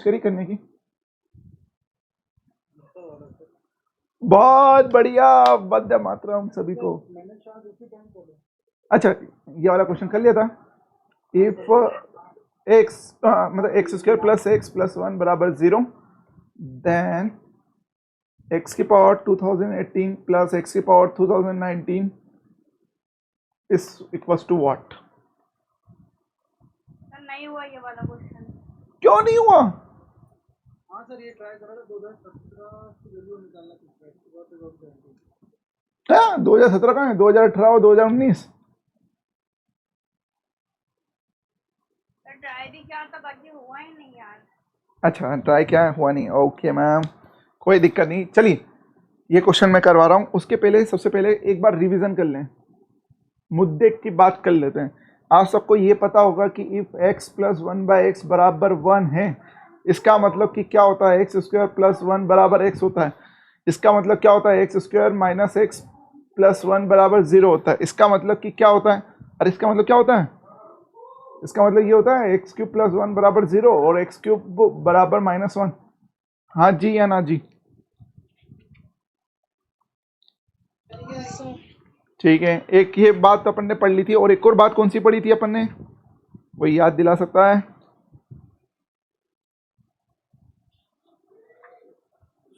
करी करने की? बहुत बढ़िया, वंदे मातरम सभी को। अच्छा, ये वाला क्वेश्चन कर लिया था। इफ एक्स मतलब x square plus x plus one बराबर 0, देन एक्स की पावर 2018 प्लस एक्स की power 2019 is equals to what? नहीं हुआ ये वाला क्वेश्चन। क्यों नहीं हुआ? हाँ सर, ये ट्राई करा था 2017 की वैल्यू निकालना था। हाँ, 2017 का है, 2018 और 2019। ट्राई भी किया था, बाकी हुआ ही नहीं यार। अच्छा, ट्राई क्या है, हुआ नहीं। ओके मैम, कोई दिक्कत नहीं। चलिए, ये क्वेश्चन मैं करवा रहा हूँ, उसके पहले सबसे पहले एक बार रिवीजन कर लें, मुद्दे की बात कर लेते हैं। आप सबको ये पता होगा कि if x plus one by x बराबर 1 है, इसका मतलब कि क्या होता है, एक्स स्क्वायर प्लस वन बराबर x होता है। इसका मतलब क्या होता है, x square minus x plus one बराबर 0 होता है। इसका मतलब कि क्या होता है, और इसका मतलब क्या होता है, इसका मतलब ये होता है एक्स क्यूब प्लस वन बराबर 0 और एक्स क्यूब बराबर -1। हाँ जी या ना जी? ठीक है, एक ये बात अपन ने पढ़ ली थी, और एक और बात कौन सी पढ़ी थी अपन ने, कोई याद दिला सकता है?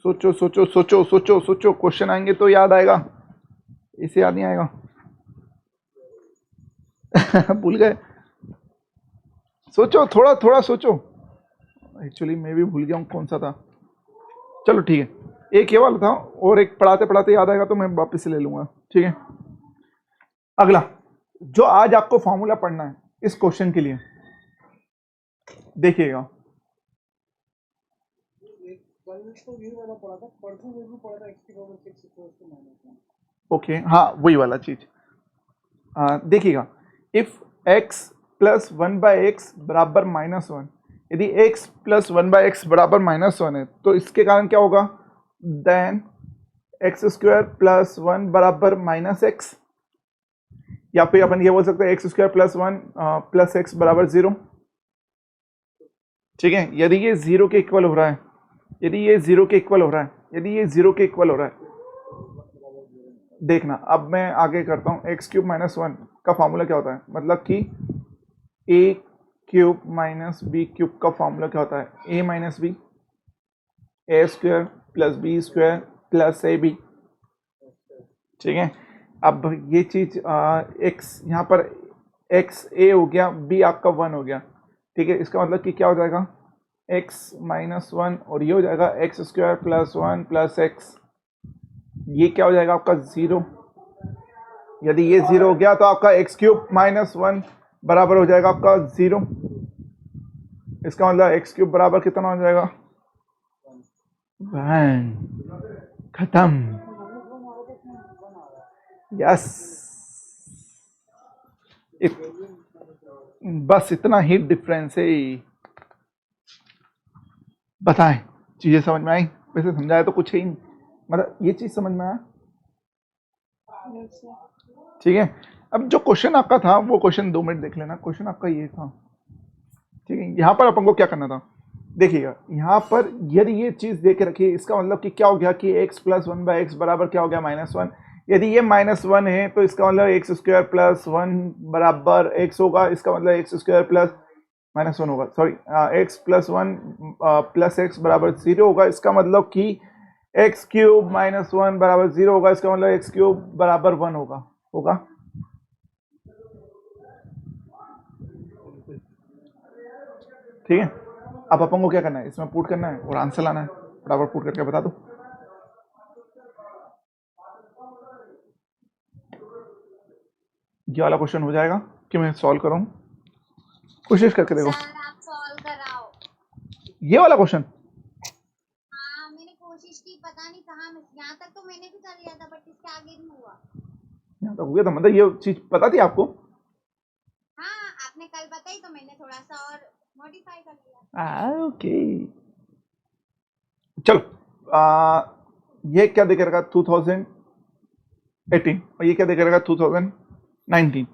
सोचो सोचो सोचो सोचो सोचो, क्वेश्चन आएंगे तो याद आएगा, इसे याद नहीं आएगा। भूल गए? सोचो, थोड़ा थोड़ा सोचो। एक्चुअली मैं भी भूल गया हूँ कौन सा था। चलो ठीक है, एक ये वाला था, और एक पढ़ाते पढ़ाते याद आएगा तो मैं वापस से ले लूंगा। ठीक है, अगला जो आज आपको फॉर्मूला पढ़ना है इस क्वेश्चन के लिए, देखिएगा। ओके, हाँ वही वाला चीज। देखिएगा, if x plus one by x बराबर -1, यदि x plus one by x बराबर -1 है तो इसके कारण क्या होगा, then x square plus one बराबर -x, या फिर अपन ये बोल सकते हैं x square plus one plus x बराबर 0। ठीक है, यदि ये 0 के इक्वल हो रहा है, यदि ये 0 के इक्वल हो रहा है, यदि ये 0 के इक्वल हो रहा है, देखना अब मैं आगे करता हूँ। एक्स क्यूब माइनस वन का फॉर्मूला क्या होता है, मतलब कि a cube minus B cube का फॉर्मूला क्या होता है, a minus B, A square plus B square plus A B. ठीक है, अब ये चीज एक्स यहाँ पर एक्स ए हो गया, बी आपका 1 हो गया। ठीक है, इसका मतलब कि क्या हो जाएगा, एक्स माइनस वन, और ये हो जाएगा x square plus one plus x, ये क्या हो जाएगा आपका 0। यदि ये 0 हो गया तो आपका एक्स क्यूब माइनस वन बराबर हो जाएगा आपका 0। इसका मतलब एक्स क्यूब बराबर कितना हो जाएगा, 1। खत्म। यस, बस इतना ही डिफरेंस है। बताएं, चीजें समझ में आई? वैसे समझाया तो कुछ ही नहीं, मतलब ये चीज समझ में आया? ठीक है, अब जो क्वेश्चन आपका था वो क्वेश्चन 2 मिनट देख लेना। क्वेश्चन आपका ये था, ठीक है, यहाँ पर अपन को क्या करना था, देखिएगा यहाँ पर यदि ये चीज दे के रखिए, इसका मतलब कि क्या हो गया कि x plus one by x बराबर क्या हो गया, -1। यदि ये -1 है तो इसका मतलब एक्स स्क्वायर प्लस वन बराबर x होगा, इसका मतलब एक्स स्क्वायर प्लस -1 होगा, sorry x plus one plus x बराबर 0 होगा। इसका मतलब कि एक्स क्यूब माइनस वन बराबर 0 होगा, इसका मतलब एक्स क्यूब बराबर 1 होगा। ठीक है, अब अपन को क्या करना है, इसमें पुट करना है और आंसर लाना है। फटाफट पुट करके बता दो। ये वाला क्वेश्चन हो जाएगा कि मैं सॉल्व करूं, कोशिश करके देखो। सर आप सॉल्व कराओ। ये वाला क्वेश्चन, हाँ मैंने कोशिश की, पता नहीं कहाँ मिस, यहाँ तक तो मैंने भी कर लिया था बट इसके आगे नहीं हुआ। यहाँ तक हो गया था, मतलब ये चीज पता थी आपको? हाँ आपने कल बताई तो मैंने थोड़ा सा और मॉडिफाई कर लिया। ओके, चलो ये क्या देखे रखा 2018 और ये क्या देखे रखा 2019।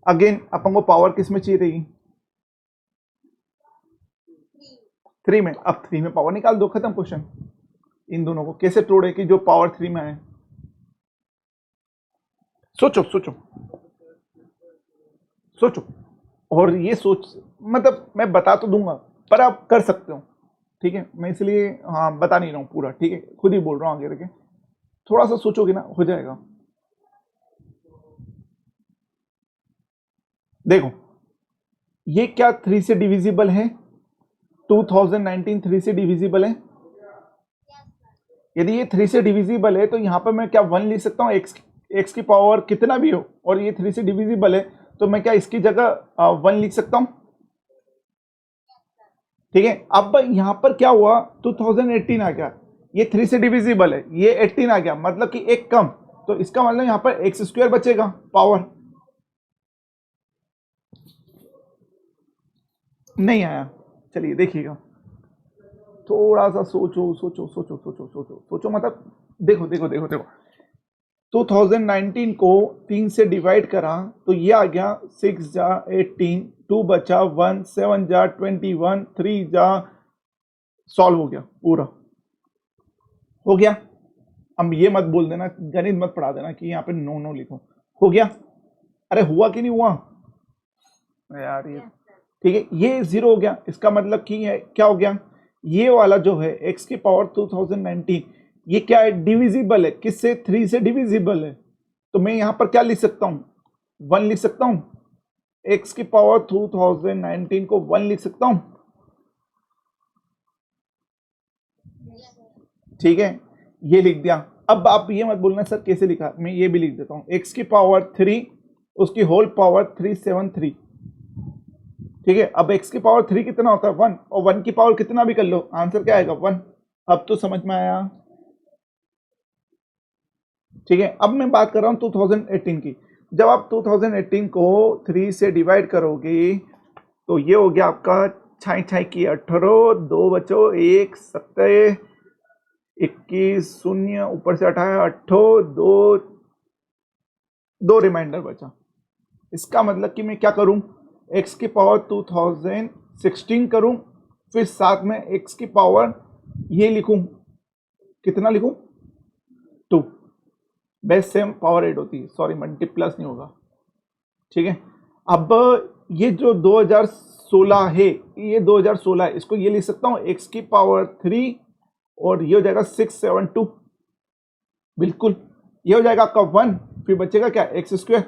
अगेन अपन को पावर किस में चाहिए रहेगी, 3 में, अब 3 में पावर निकाल दो, खत्म क्वेश्चन। इन दोनों को कैसे तोड़े कि जो पावर 3 में आए? सोचो सोचो सोचो, और ये सोच, मतलब मैं बता तो दूंगा पर आप कर सकते हो, ठीक है? मैं इसलिए हाँ बता नहीं रहा हूँ पूरा, ठीक है? खुद ही बोल रहा हूँ आगे रखे, थोड़ा सा सोचोगे ना हो जाएगा। देखो ये क्या 3 से डिविजिबल है? 2019 3 से डिविजिबल है। यदि ये 3 से डिविजिबल है तो यहाँ पर मैं क्या 1 लिख सकता हूँ, x की पावर कितना भी हो, और ये 3 से डिविजिबल है तो मैं क्या इसकी जगह 1 लिख सकता हूँ, ठीक है? अब यहाँ पर क्या हुआ, 2018 आ गया, ये 3 से डिविजिबल है, ये 18 आ गया, मतलब कि एक कम, तो इसका मतलब यहाँ पर एक्स स्क्वायर बचेगा पावर। नहीं आया, चलिए देखिएगा, थोड़ा सा सोचो सोचो सोचो सोचो सोचो सोचो, मतलब देखो देखो देखो देखो, 2019 को 3 से डिवाइड करा तो ये आ गया 6 जा 18, 2 बचा 1, 7 जा 21, 3 जा, सॉल्व हो गया पूरा, हो गया। अब ये मत बोल देना, गणित मत पढ़ा देना कि यहाँ पे नो नो लिखो, हो गया। अरे हुआ कि नहीं हुआ यार ये, ठीक है? ये 0 हो गया, इसका मतलब कि है क्या हो गया, ये वाला जो है x की पावर 2019 ये क्या है, डिविजिबल है, किससे? 3 से डिविजिबल है, तो मैं यहाँ पर क्या लिख सकता हूँ, 1 लिख सकता हूँ, x की पावर 2019 को 1 लिख सकता हूँ, ठीक है? ये लिख दिया। अब आप ये मत बोलना सर कैसे लिखा, मैं ये भी लिख देता हूँ, x की पावर 3 उसकी होल पावर 373, ठीक है? अब x की पावर 3 कितना होता है 1, और 1 की पावर कितना भी कर लो आंसर क्या आएगा 1। अब तो समझ में आया, ठीक है? अब मैं बात कर रहा हूं 2018 की, जब आप 2018 को 3 से डिवाइड करोगे तो ये हो गया आपका छाई छाई की 18, 2 बचो 1, 7, 21, 0 ऊपर से 18, 8, 2 रिमाइंडर बचा। इसका मतलब कि मैं क्या करूं, x की पावर 2016 करूं, फिर साथ में x की पावर ये लिखूं, कितना लिखूं 2, बेस सेम पावर ऐड होती है, सॉरी मल्टीप्लस नहीं होगा, ठीक है? अब ये जो 2016 है, ये 2016 है, इसको ये लिख सकता हूं x की पावर 3 और ये हो जाएगा 672, बिल्कुल ये हो जाएगा आपका 1, फिर बचेगा क्या एक्स स्क्वायर,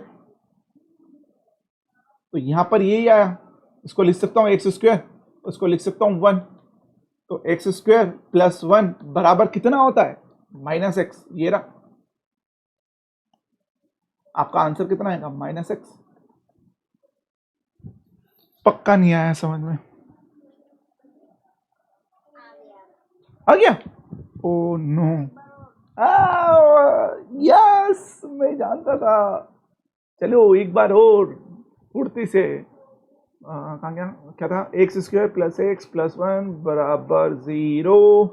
तो यहां पर यही आया, इसको लिख सकता हूं एक्स स्क्वायर, उसको लिख सकता हूं 1, तो एक्स स्क्वायर प्लस 1 बराबर कितना होता है -x, ये रहा आपका आंसर, कितना आएगा -x। पक्का नहीं आया समझ में, आ गया? ओ नो, यस मैं जानता था, चलो एक बार और फुर्ती से, कहाँ गया, क्या था, x square plus x plus 1 बराबर 0,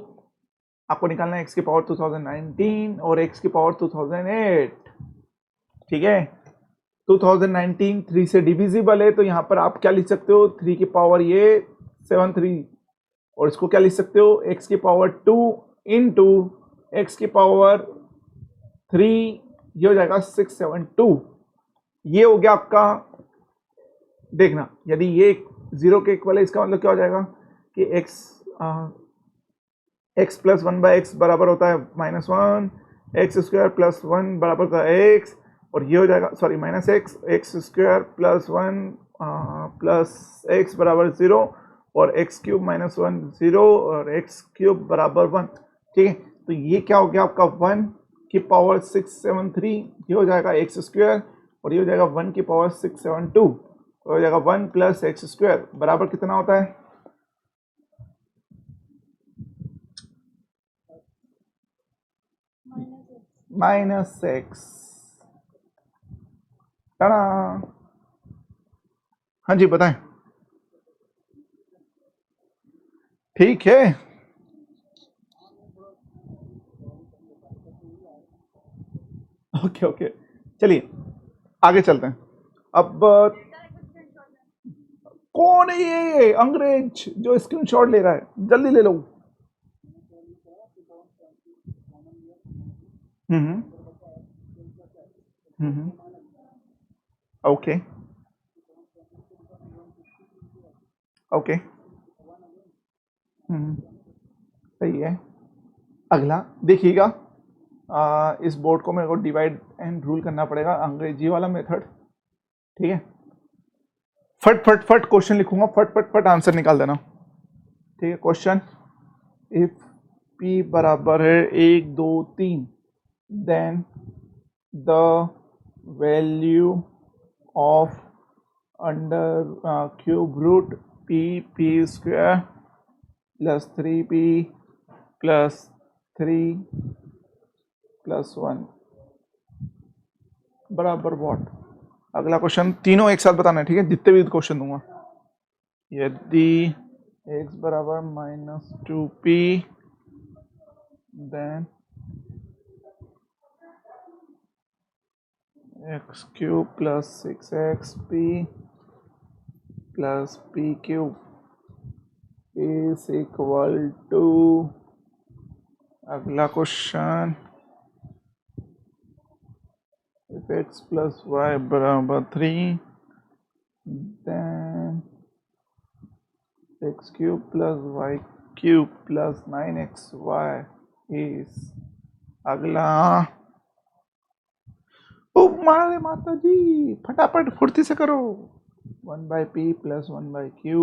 आपको निकालना है x की पावर 2019 और x की पावर 2008, ठीक है? 2019 3 से डिविजिबल है, तो यहाँ पर आप क्या लिख सकते हो, 3 की पावर ये 73, और इसको क्या लिख सकते हो, x की पावर 2 इंटू x की पावर 3, ये हो जाएगा 672, ये हो गया आपका। देखना यदि ये 0 के इक्वल है, इसका मतलब क्या हो जाएगा कि x प्लस 1 बाई एक्स बराबर होता है -1, एक्स स्क्वायर प्लस 1 बराबर होता है x, और ये हो जाएगा sorry -x, x square plus 1 plus x बराबर 0, और x क्यूब -1 0 और x क्यूब बराबर 1, ठीक है? तो ये क्या हो गया आपका 1 की पावर 673, ये हो जाएगा एक्स स्क्वायर, और ये हो जाएगा 1 की पावर 672, तो हो जाएगा 1 प्लस एक्स स्क्वायर बराबर कितना होता है, -x। टाड़ा, हाँ जी बताएं, ठीक है? ओके ओके, चलिए आगे चलते हैं। अब कौन है ये अंग्रेज जो स्क्रीनशॉट ले रहा है? जल्दी ले लो। हम्म हम्म ओके ओके सही है। अगला देखिएगा, इस बोर्ड को मेरे को डिवाइड एंड रूल करना पड़ेगा, अंग्रेजी वाला मेथड। ठीक है, फट फट फट क्वेश्चन लिखूंगा, फट फट फट आंसर निकाल देना। ठीक है, क्वेश्चन, इफ p बराबर है 1 2 3, then the value of under cube root p square plus 3p plus 3 plus 1 बराबर व्हाट? अगला क्वेश्चन तीनों एक साथ बताना है, ठीक है, जितने भी क्वेश्चन दूंगा। यदि x बराबर -2p, then x cube plus 6xp plus p cube is equal to, अगला question, if x plus y बराबर 3, then x cube plus y cube plus 9xy is, अगला, ओ मारे माता जी, फटाफट फुर्ती से करो। 1/p plus 1/q,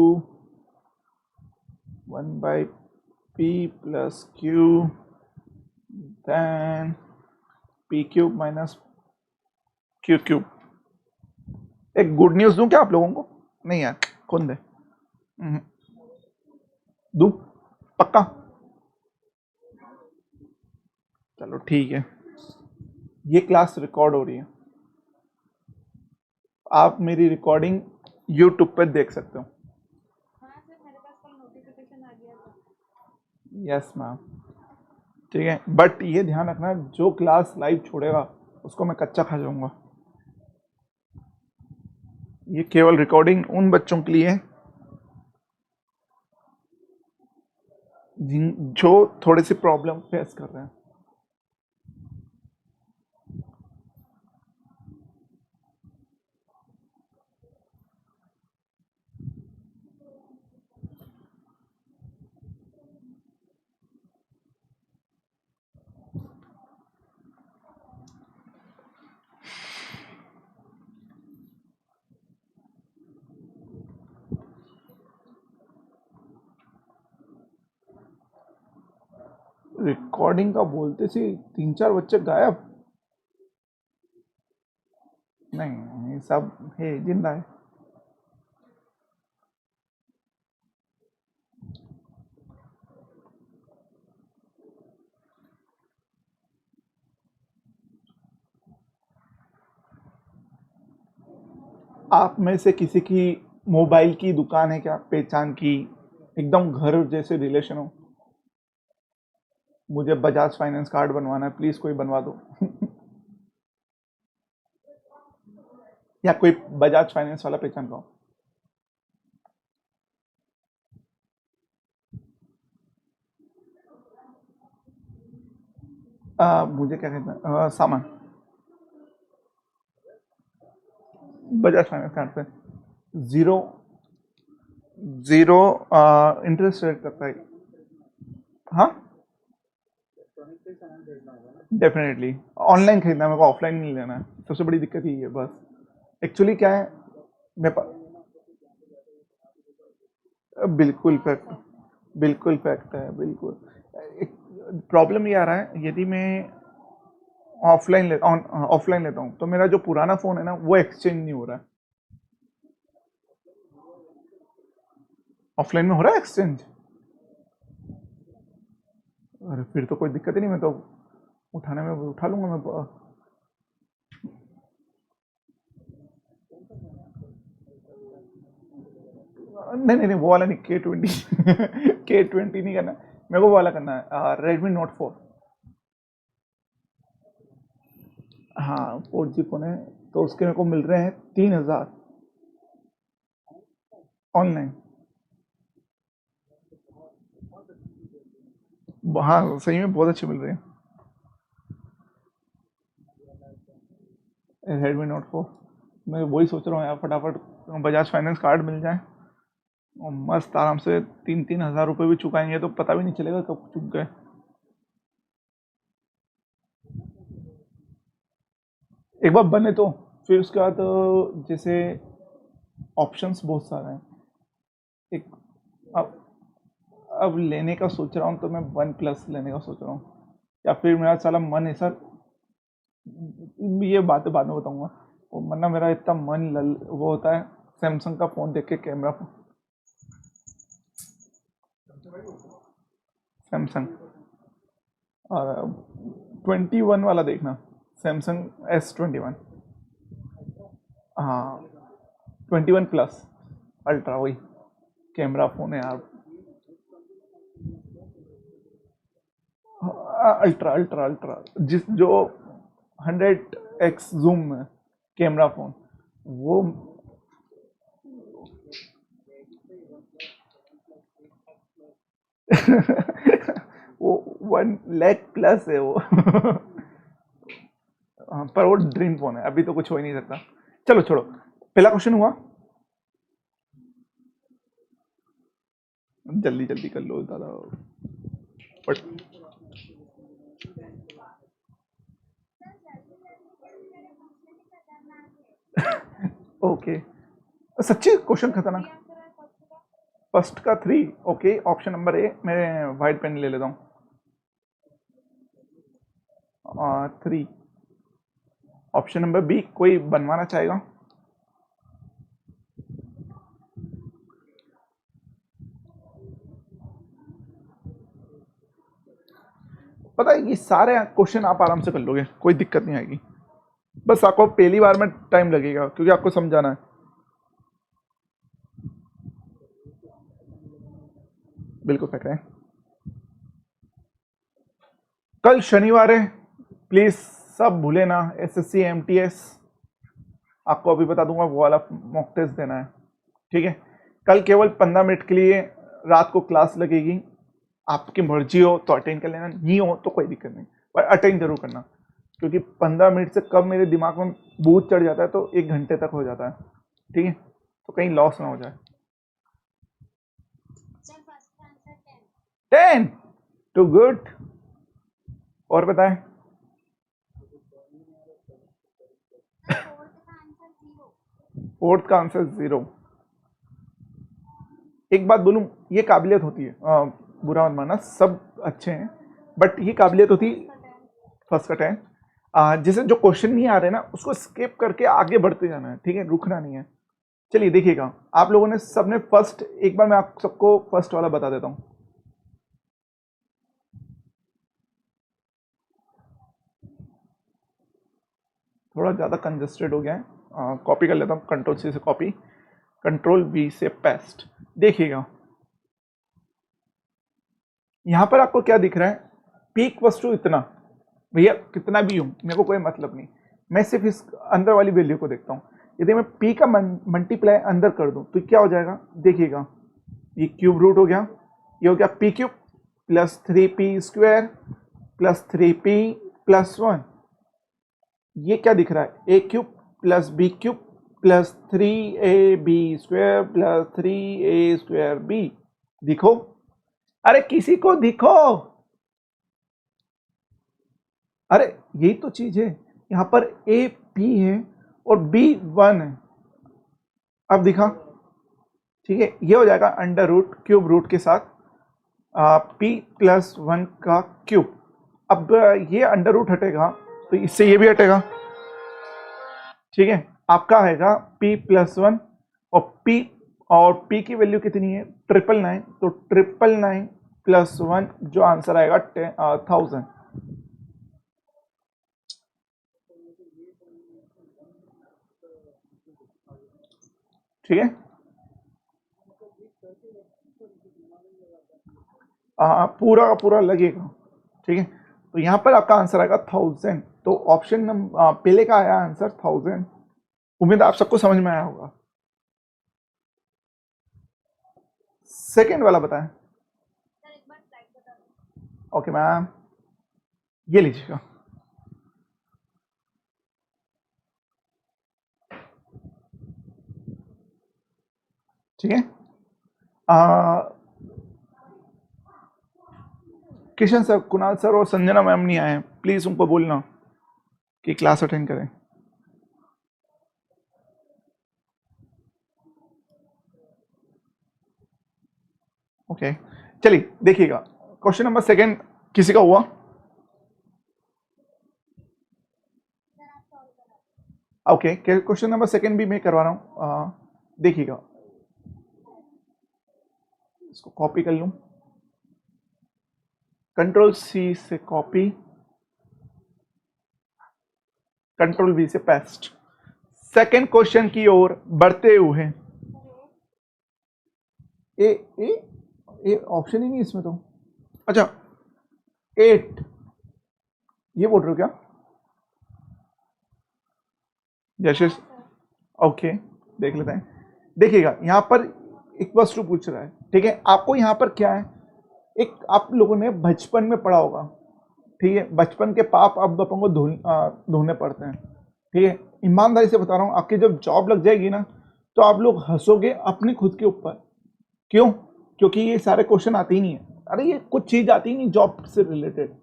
1/p plus q, then p cube minus q cube. एक गुड न्यूज दूं क्या आप लोगों को? नहीं यार, कौन दे? दूं पक्का? चलो ठीक है, ये क्लास रिकॉर्ड हो रही है, आप मेरी रिकॉर्डिंग यूट्यूब पर देख सकते हो। हाँ सर, मेरे पास कल नोटिफिकेशन आ गया था। यस मैम, ठीक है, बट ये ध्यान रखना, जो क्लास लाइव छोड़ेगा उसको मैं कच्चा खा जाऊंगा। ये केवल रिकॉर्डिंग उन बच्चों के लिए है जो थोड़े से प्रॉब्लम फेस कर रहे हैं। रिकॉर्डिंग का बोलते सी 3 4 बच्चे गायब। नहीं, सब है, जिंदा है। आप में से किसी की मोबाइल की दुकान है क्या, पहचान की, एकदम घर जैसे रिलेशन हो? मुझे बजाज फाइनेंस कार्ड बनवाना है, प्लीज कोई बनवा दो। या कोई बजाज फाइनेंस वाला पहचान का हो? मुझे क्या कहते हैं, सामान, बजाज फाइनेंस कार्ड पे जीरो जीरो इंटरेस्ट रेट करता है। हाँ डेफिनेटली, ऑनलाइन खरीदना है मेरे को, ऑफलाइन नहीं लेना है, सबसे बड़ी दिक्कत यही है बस। एक्चुअली क्या है, मैं बिल्कुल फैक्ट, बिल्कुल फैक्ट है, बिल्कुल। एक प्रॉब्लम ये आ रहा है, यदि मैं ऑफलाइन लेता हूँ तो मेरा जो पुराना फ़ोन है ना वो एक्सचेंज नहीं हो रहा है। ऑफलाइन में हो रहा है एक्सचेंज? अरे फिर तो कोई दिक्कत ही नहीं, मैं तो उठाने में उठा लूंगा मैं। नहीं नहीं नहीं, वो वाला नहीं, K20। K20 नहीं करना मेरे को, वो वाला करना है Redmi Note 4। हाँ 4G फ़ोन है, तो उसके मेरे को मिल रहे हैं 3000 ऑनलाइन। हाँ सही में बहुत अच्छे मिल रहे हैं। रेडमी नोट 4 मैं वही सोच रहा हूँ यार, फटाफट बजाज फाइनेंस कार्ड मिल जाए और मस्त आराम से 3-3 हज़ार रुपये भी चुकाएंगे तो पता भी नहीं चलेगा कब चुक गए। एक बार बने तो फिर उसके बाद जैसे ऑप्शंस बहुत सारे हैं। एक अब लेने का सोच रहा हूँ तो मैं वन प्लस लेने का सोच रहा हूँ, या फिर मेरा साला मन ऐसा, ये बातें बाद में बताऊंगा। वो वरना मेरा इतना मन वो होता है सैमसंग का फ़ोन देख के, कैमरा सैमसंग और 21 वाला देखना, सैमसंग S21। हाँ 21 प्लस अल्ट्रा, वही कैमरा फ़ोन है यार। अल्ट्रा अल्ट्रा अल्ट्रा जिस जो 100x जूम में कैमरा फ़ोन, वो वो 1 लाख प्लस है वो। हाँ, पर वो ड्रीम फोन है, अभी तो कुछ हो ही नहीं सकता। चलो छोड़ो, पहला क्वेश्चन हुआ, जल्दी जल्दी कर लो दादा। बट ओके, सच्ची क्वेश्चन खतरनाक। आंसर है फर्स्ट का। फर्स्ट का 3, ओके। ऑप्शन नंबर ए, मैं वाइट पेन ले लेता हूँ। 3। ऑप्शन नंबर बी, कोई बनवाना चाहेगा? पता है ये सारे क्वेश्चन आप आराम से कर लोगे, कोई दिक्कत नहीं आएगी। बस आपको पहली बार में टाइम लगेगा क्योंकि आपको समझाना है। बिल्कुल फेंक रहे हैं। कल शनिवार है, प्लीज सब भूले ना। SSC MTS आपको अभी बता दूंगा, वो वाला मॉक टेस्ट देना है, ठीक है। कल केवल 15 मिनट के लिए रात को क्लास लगेगी। आपकी मर्जी हो तो अटेंड कर लेना, नहीं हो तो कोई दिक्कत नहीं, पर अटेंड जरूर करना, क्योंकि 15 मिनट से कब मेरे दिमाग में भूत चढ़ जाता है तो 1 घंटे तक हो जाता है, ठीक है। तो कहीं लॉस ना हो जाए। Sir first answer 10। 10 too good. और बताएं। सर फोर्थ का आंसर 0। फोर्थ का आंसर 0। एक बात बोलूं, ये काबिलियत होती है, बुरा मत मानना, सब अच्छे हैं, बट ये काबिलियत होती है फर्स्ट का 10। जैसे जो क्वेश्चन नहीं आ रहे ना उसको स्किप करके आगे बढ़ते जाना है, ठीक है, रुकना नहीं है। चलिए देखिएगा, आप लोगों ने सबने फर्स्ट, एक बार मैं आप सबको फर्स्ट वाला बता देता हूं। थोड़ा ज़्यादा कंजस्टेड हो गया है, कॉपी कर लेता हूँ, कंट्रोल C से कॉपी, कंट्रोल V से पेस्ट। देखिएगा यहां पर आपको क्या दिख रहा है, पीक वस्तु इतना, भैया कितना भी हो मेरे को कोई मतलब नहीं, मैं सिर्फ इस अंदर वाली वैल्यू को देखता हूं। यदि मैं पी का मल्टीप्लाई अंदर कर दूं तो क्या हो जाएगा, देखिएगा ये क्यूब रूट हो गया, ये हो गया p cube plus 3p square plus 3p plus 1। ये क्या दिख रहा है, a cube plus b cube plus 3ab square plus 3a square b। दिखो, अरे किसी को दिखो, अरे यही तो चीज है। यहां पर ए पी है और बी 1 है। अब दिखा, ठीक है, ये हो जाएगा अंडर रूट क्यूब रूट के साथ p प्लस 1 का क्यूब। अब ये अंडर रूट हटेगा तो इससे ये भी हटेगा, ठीक है। आपका आएगा p प्लस 1 और p की वैल्यू कितनी है 999, तो 999 प्लस 1 जो आंसर आएगा 1000। ठीक है, पूरा का पूरा लगेगा, ठीक है। तो यहाँ पर आपका आंसर आएगा 1000। तो ऑप्शन नंबर पहले का आया आंसर 1000। उम्मीद आप सबको समझ में आया होगा। सेकेंड वाला बताएं। सर एक बार स्लाइड बता दो। ओके मैम, ये लीजिएगा। ठीक है, किशन सर, कुणाल सर और संजना मैम नहीं आए हैं, प्लीज उनको बोलना कि क्लास अटेंड करें। ओके चलिए देखिएगा, क्वेश्चन नंबर सेकेंड किसी का हुआ? ओके, क्वेश्चन नंबर सेकेंड भी मैं करवा रहा हूं, देखिएगा, इसको कॉपी कर लूं, कंट्रोल सी से कॉपी, कंट्रोल वी से पेस्ट। सेकेंड क्वेश्चन की ओर बढ़ते हुए, ए ऑप्शन ही नहीं इसमें तो, अच्छा 8 ये बोल रहे हो क्या? यशस, ओके देख लेते हैं। देखिएगा यहां पर इक्वल्स टू पूछ रहा है, ठीक है। आपको यहां पर क्या है, एक आप लोगों ने बचपन में पढ़ा होगा, ठीक है, बचपन के पाप अब अपन को धोने पड़ते हैं, ठीक है। ईमानदारी से बता रहा हूं, आपकी जब जॉब लग जाएगी ना, तो आप लोग हंसोगे अपने खुद के ऊपर। क्यों? क्योंकि ये सारे क्वेश्चन आते ही नहीं है। अरे ये कुछ चीज आती ही नहीं जॉब से रिलेटेड।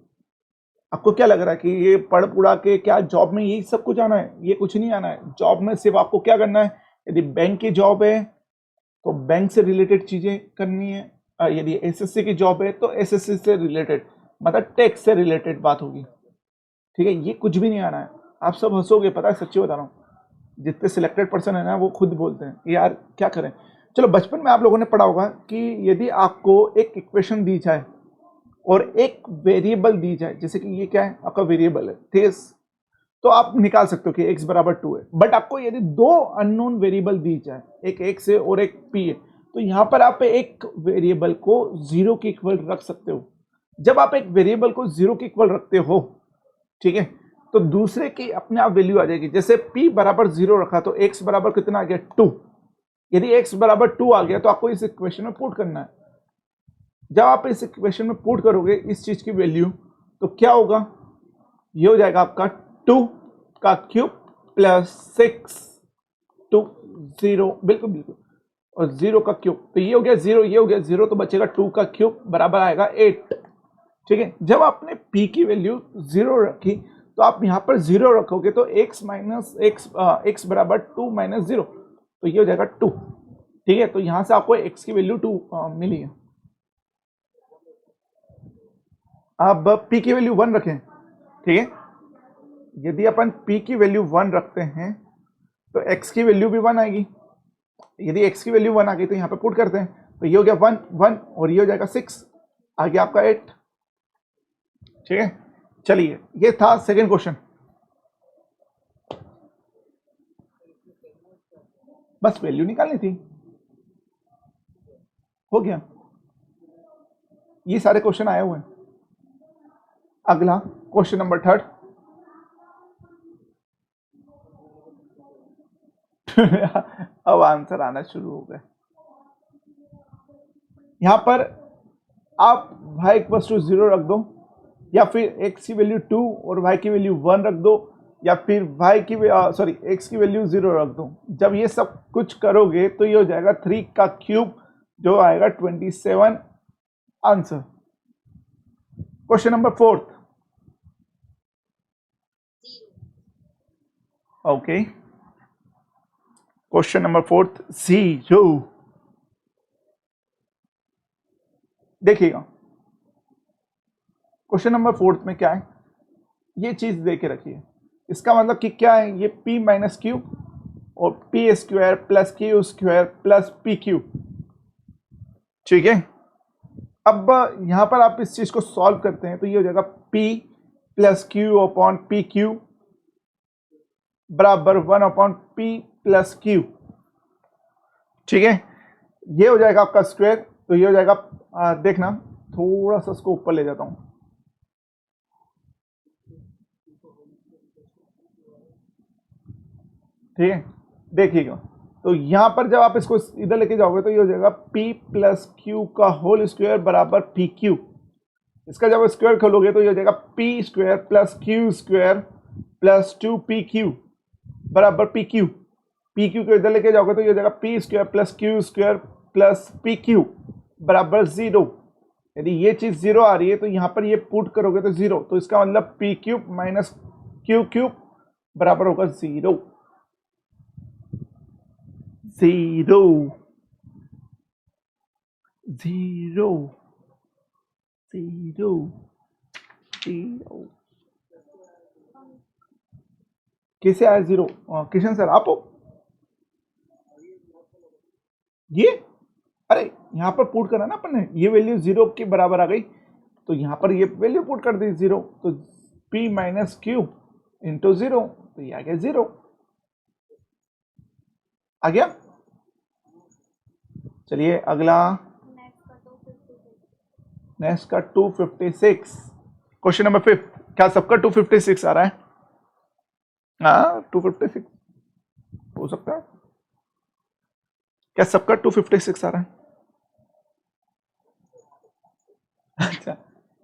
आपको क्या लग रहा है कि ये पढ़ पुढ़ा के क्या जॉब में यही सब कुछ आना है? ये कुछ नहीं आना है। जॉब में सिर्फ आपको क्या करना है, यदि बैंक की जॉब है तो बैंक से रिलेटेड चीजें करनी है, यदि एसएससी की जॉब है तो एसएससी से रिलेटेड, मतलब टैक्स से रिलेटेड बात होगी, ठीक है। ये कुछ भी नहीं आना है। आप सब हंसोगे, पता है, सच्ची बता रहा हूँ। जितने सिलेक्टेड पर्सन है ना, वो खुद बोलते हैं यार क्या करें। चलो, बचपन में आप लोगों ने पढ़ा होगा कि यदि आपको एक इक्वेशन दी जाए और एक वेरिएबल दी जाए, जैसे कि ये क्या है, आपका वेरिएबल है, ठीक है, तो आप निकाल सकते हो कि x बराबर 2 है। बट आपको यदि दो अननोन वेरिएबल दी जाए, एक x है और एक p है, तो यहां पर आप एक वेरिएबल को 0 के इक्वल रख सकते हो। जब आप एक वेरिएबल को 0 के इक्वल रखते हो, ठीक है, तो दूसरे की अपने आप वैल्यू आ जाएगी। जैसे p बराबर 0 रखा तो x बराबर कितना आ गया, 2। यदि x बराबर 2 आ गया तो आपको इस इक्वेशन में पुट करना है। जब आप इस इक्वेशन में पुट करोगे इस चीज की वैल्यू, तो क्या होगा, ये हो जाएगा आपका 2 का क्यूब प्लस 6 2 0, बिल्कुल बिल्कुल, और 0 का क्यूब, तो ये हो गया 0, ये हो गया 0, तो बचेगा 2 का क्यूब बराबर आएगा 8, ठीक है। जब आपने p की वैल्यू 0 रखी तो आप यहां पर 0 रखोगे तो x माइनस x बराबर 2 माइनस 0, तो ये हो जाएगा 2, ठीक है। तो यहां से आपको x की वैल्यू 2 मिली है। अब p की वैल्यू 1 रखें, ठीक है। यदि अपन p की वैल्यू 1 रखते हैं तो x की वैल्यू भी 1 आएगी। यदि x की वैल्यू 1 आ गई तो यहाँ पे पुट करते हैं, तो ये हो गया 1 1 और ये हो जाएगा 6, आ गया आपका 8, ठीक है। चलिए, ये था सेकंड क्वेश्चन। बस वैल्यू निकालनी थी, हो गया। ये सारे क्वेश्चन आए हुए हैं। अगला क्वेश्चन नंबर 3 अब आंसर आना शुरू हो गए। यहां पर आप y इक्वल्स टू 0 रख दो, या फिर x की वैल्यू 2 और y की वैल्यू 1 रख दो, या फिर x की वैल्यू 0 रख दो। जब ये सब कुछ करोगे तो ये हो जाएगा 3 का क्यूब, जो आएगा 27 answer. Question number 4, okay, question number 4 0। देखिएगा क्वेश्चन नंबर 4 में क्या है, ये चीज दे के रखिए। इसका मतलब कि क्या है, ये p माइनस क्यू और P square plus Q square plus P Q, ठीक है। अब यहां पर आप इस चीज को सॉल्व करते हैं तो ये हो जाएगा p plus Q upon P Q बराबर 1 अपॉन पी प्लस क्यू, ठीक है। ये हो जाएगा आपका स्क्वायर, तो ये हो जाएगा, देखना थोड़ा सा इसको ऊपर ले जाता हूं, ठीक है। देखिएगा तो यहाँ पर जब आप इसको इधर लेके जाओगे तो ये हो जाएगा p प्लस क्यू का होल स्क्वायर बराबर पी क्यू। इसका जब स्क्वायर खोलोगे तो ये हो जाएगा P square plus Q square plus 2pq बराबर पी क्यू। पी क्यू को इधर लेके जाओगे तो ये हो जाएगा P square plus Q square plus P Q बराबर 0। यदि ये चीज 0 आ रही है तो यहाँ पर ये पुट करोगे तो 0, तो इसका मतलब P cube minus Q cube बराबर होगा 0। 0 0 0 0। कैसे आया 0? किशन सर आप हो ये? अरे यहाँ पर पुट करा ना अपन ने, ये वैल्यू 0 के बराबर आ गई तो यहाँ पर ये वैल्यू पुट कर दी 0, तो p माइनस क्यू इंटू 0, तो ये आ गया 0। आ गया? चलिए अगला नेक्स्ट का 256 क्वेश्चन नंबर 5। क्या सबका 256 आ रहा है? हाँ 256 हो सकता है। क्या सबका 256 आ रहा है? अच्छा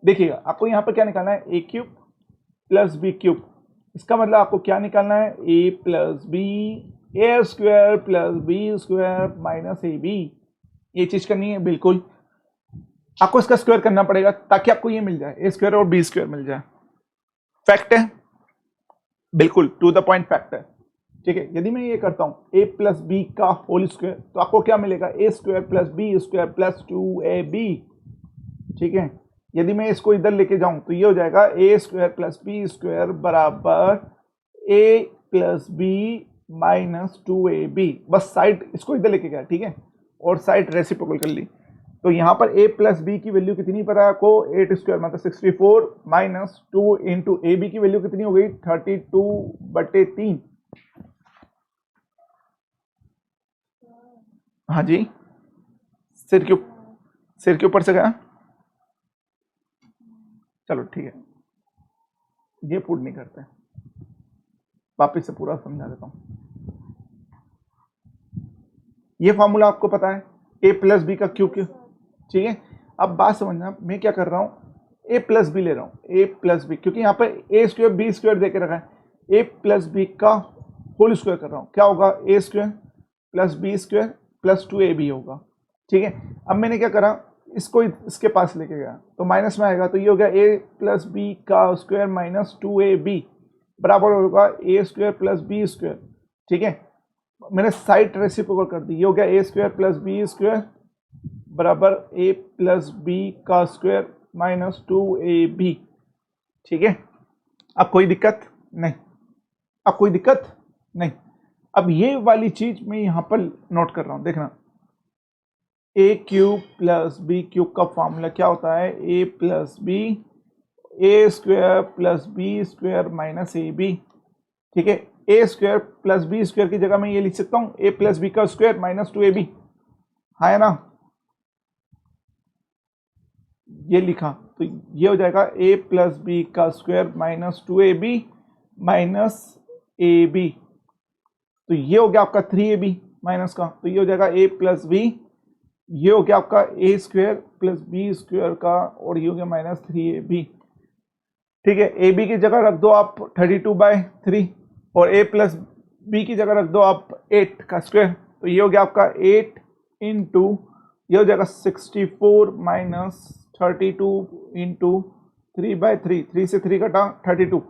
देखिएगा, आपको यहाँ पर क्या निकालना है, a cube plus b cube. इसका मतलब आपको क्या निकालना है, a plus b A square plus B square minus A b. ये चीज करनी है, बिल्कुल आपको इसका स्क्वायर करना पड़ेगा ताकि आपको ये मिल जाए, ए स्क्वायर और बी स्क्वायर मिल जाए। फैक्ट है, बिल्कुल टू द पॉइंट फैक्ट है। ठीक है, यदि मैं ये करता हूं ए प्लस बी का होल स्क्वायर तो आपको क्या मिलेगा, a square plus B square plus 2ab। ठीक है, यदि मैं इसको इधर लेके जाऊं तो ये हो जाएगा ए स्क्वायर प्लस बी स्क्वायर बराबर ए प्लस बी माइनस 2ab। बस साइड इसको इधर लेके गया, ठीक है, और साइड रेसिप्रोकल कर ली। तो यहाँ पर a प्लस बी की वैल्यू कितनी पता है आपको, 8 स्क्वायर मतलब 64 माइनस 2 इंटू ए बी की वैल्यू कितनी हो गई, 32/3। हाँ जी, सिर के ऊपर से गया। चलो ठीक है, ये पुट नहीं करते, वापिस से पूरा समझा देता हूं। ये फॉर्मूला आपको पता है, a प्लस बी का क्यूब। ठीक है, अब बात समझना, मैं क्या कर रहा हूं, a प्लस बी ले रहा हूं, a प्लस बी, क्योंकि यहाँ पर a स्क्वायर बी स्क्वायर देके रखा है, a प्लस बी का होल स्क्वायर कर रहा हूं, क्या होगा, a square plus B square plus 2ab होगा। ठीक है, अब मैंने क्या करा, इसको इसके पास लेके गया तो माइनस में आएगा, तो ये हो गया a प्लस बी का स्क्वायर माइनस 2ab बराबर होगा a square plus B square. ठीक है, मैंने साइड रेसिप्रोकल कर दी, ये हो गया a square plus B square बराबर a प्लस बी का स्क्वायर माइनस 2ab। ठीक है, अब कोई दिक्कत नहीं, अब कोई दिक्कत नहीं। अब ये वाली चीज मैं यहां पर नोट कर रहा हूं, देखना, a cube plus b cube का फॉर्मूला क्या होता है, a plus b A square plus B square minus A B. ठीक है, a square plus B square की जगह मैं ये लिख सकता हूं, ए प्लस बी का स्क्वायर माइनस 2ab। हाँ है ना, ये लिखा तो ये हो जाएगा a प्लस बी का स्क्वायर माइनस 2ab माइनस ए बी। तो ये हो गया आपका 3ab माइनस का, तो ये हो जाएगा a प्लस बी, ये हो गया आपका a square plus B square का, और ये हो गया माइनस 3ab। ठीक है, ए बी की जगह रख दो आप 32/3 और a प्लस बी की जगह रख दो आप 8 का स्क्वायर, तो ये हो गया आपका 8 इंटू ये हो जाएगा 64 माइनस 32 इंटू 3/3, 3 से 3 कटा 32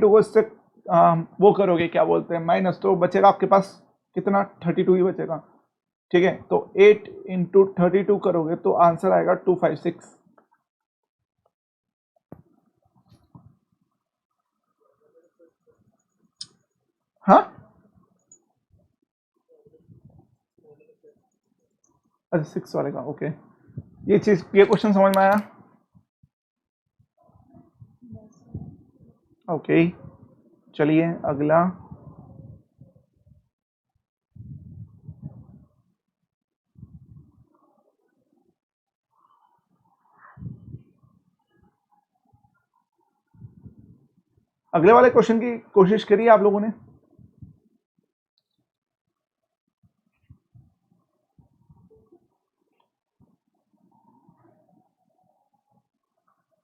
को इससे वो करोगे क्या बोलते हैं माइनस, तो बचेगा आपके पास कितना, 32 ही बचेगा। ठीक है, तो 8 इंटू 32 करोगे तो आंसर आएगा 256। हाँ अच्छा 6 वाले का, ओके, ये चीज ये क्वेश्चन समझ में आया। ओके चलिए अगला, अगले वाले क्वेश्चन की कोशिश करिए आप लोगों ने।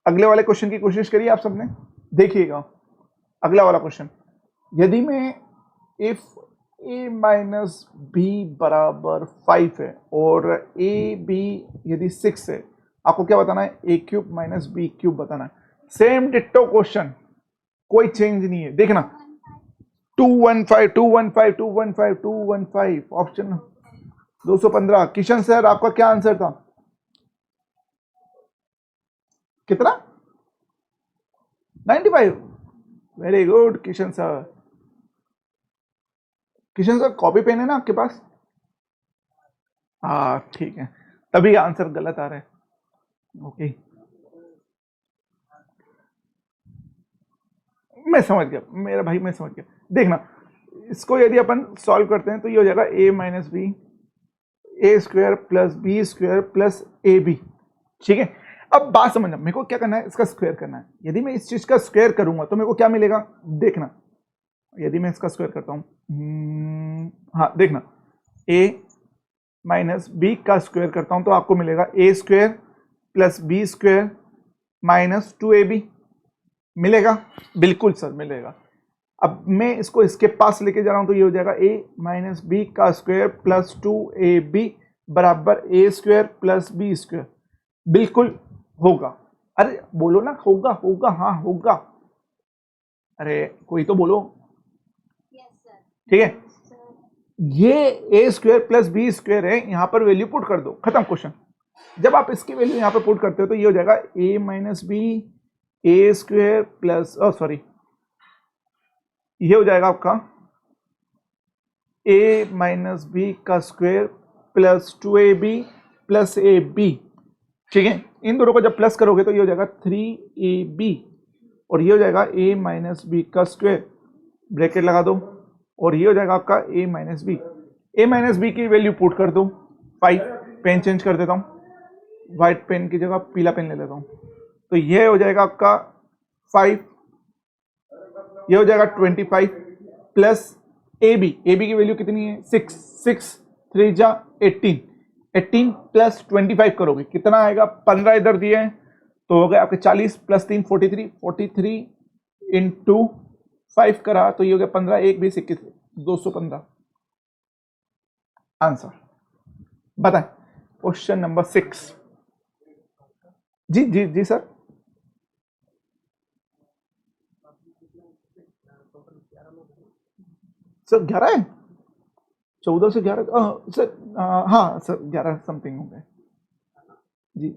अगले वाले क्वेश्चन की कोशिश करिए आप सबने, देखिएगा अगला वाला क्वेश्चन। यदि मैं इफ a माइनस बी बराबर 5 है और a b यदि 6 है, आपको क्या बताना है? a cube minus B cube बताना है। सेम डिट्टो क्वेश्चन, कोई चेंज नहीं है। देखना 215 215 215 215 ऑप्शन 215। किशन सर आपका क्या आंसर था? कितना? 95। Very good Kishan sir. Kishan sir copy pen है ना आपके पास? हाँ ठीक है, तभी आंसर गलत आ रहा है। ओके मैं समझ गया मेरा भाई, मैं समझ गया। देखना इसको यदि अपन सॉल्व करते हैं तो ये हो जाएगा a minus B A square plus B square plus A B. ठीक है, अब बात समझना, मेरे को क्या करना है? इसका स्क्वायर करना है। यदि मैं इस चीज का स्क्वायर करूंगा तो मेरे को क्या मिलेगा? देखना, यदि मैं इसका स्क्वायर करता हूं, हाँ देखना, a माइनस बी का स्क्वायर करता हूं तो आपको मिलेगा a square plus B square minus 2ab। मिलेगा? बिल्कुल सर मिलेगा। अब मैं इसको इसके पास लेके जा रहा हूं तो ये हो जाएगा a माइनस बी का स्क्वायर प्लस 2ab बराबर ए स्क्वायर प्लस बी स्क्वायर। बिल्कुल होगा। अरे बोलो ना, होगा होगा, हाँ होगा। अरे कोई तो बोलो। Yes sir. ठीक है, ये ए स्क्वायर प्लस बी स्क्वायर है, यहां पर वैल्यू पुट कर दो, खत्म क्वेश्चन। जब आप इसकी वैल्यू यहां पर पुट करते हो तो ये हो जाएगा a minus B A square plus sorry, ये हो जाएगा आपका a माइनस बी का square plus 2ab plus A B. ठीक है, इन दोनों को जब प्लस करोगे तो ये हो जाएगा 3ab और ये हो जाएगा a माइनस बी का स्क्वायर, ब्रैकेट लगा दो, और ये हो जाएगा आपका a minus B. a minus B की वैल्यू पुट कर दो 5। पेन चेंज कर देता हूँ, व्हाइट पेन की जगह पीला पेन ले लेता हूँ। तो ये हो जाएगा आपका 5, ये हो जाएगा 25 प्लस ए बी की वैल्यू कितनी है? 6 6 3 जा 18, 18 प्लस 25 करोगे कितना आएगा? 15 इधर दिए हैं तो हो गए आपके 40 प्लस 3 43, 43 इंटू 5 करा तो ये हो गया 15, 1 20 21 215। आंसर बताएं, क्वेश्चन नंबर 6। जी जी जी सर, सर 11 है, 14 से 11 सर, हाँ सर 11 समथिंग हो गए जी।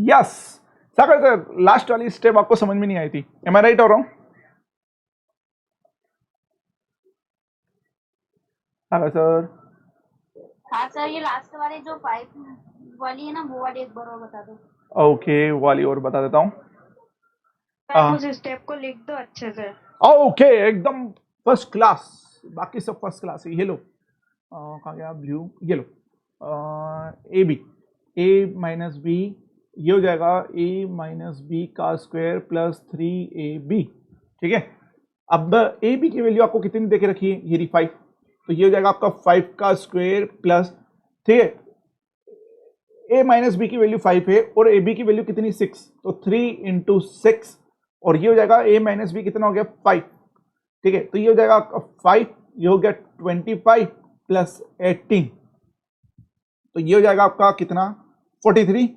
यस सागर सर, लास्ट वाली स्टेप आपको समझ में नहीं आई थी, एम आई राइट और रॉन्ग? सागर सर हाँ सर, ये लास्ट वाले जो 5 वाली है ना, वो वाली एक बार और बता दो। ओके, वाली और बता देता हूँ। मैम उस स्टेप को लिख दो अच्छे से। ओके एकदम फर्स्ट क्लास, बाकी सब फर्स्ट क्लास है। ये लो कहाँ गया ब्लू, ये लो a b, a minus b, ये हो जाएगा ए माइनस बी का स्क्वायर प्लस 3ab, ठीक है। अब ए बी की वैल्यू आपको कितनी देके रखी है, ये 5, तो ये हो जाएगा आपका 5 का स्क्वायर प्लस, ठीक है, ए माइनस बी की वैल्यू 5 है और ए बी की वैल्यू कितनी 6, तो 3 इंटू 6, और ये हो जाएगा ए माइनस बी कितना हो गया 5, ठीक है। तो ये हो जाएगा आपका 5, ये हो गया 25 प्लस 18, तो ये हो जाएगा आपका कितना 43,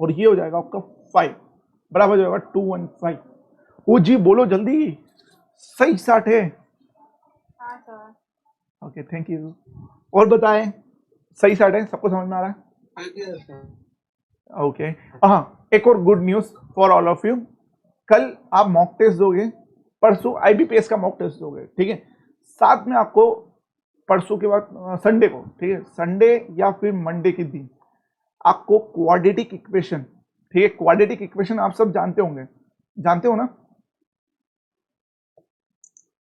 और ये हो जाएगा आपका 5 बराबर हो जाएगा 215। ओ जी बोलो जल्दी, सही 60 है। हाँ सर। Okay thank you. और बताएं, सही 60 है, सबको समझ में आ रहा है? ओके हाँ, एक और good news for all of you, कल आप मॉक टेस्ट दोगे, परसों आईबीपीएस का मॉक टेस्ट दोगे, ठीक है। साथ में आपको परसों के बाद संडे को, ठीक है, संडे या फिर मंडे के दिन आपको क्वाड्रेटिक इक्वेशन, ठीक है, क्वाड्रेटिक इक्वेशन आप सब जानते होंगे, जानते हो ना?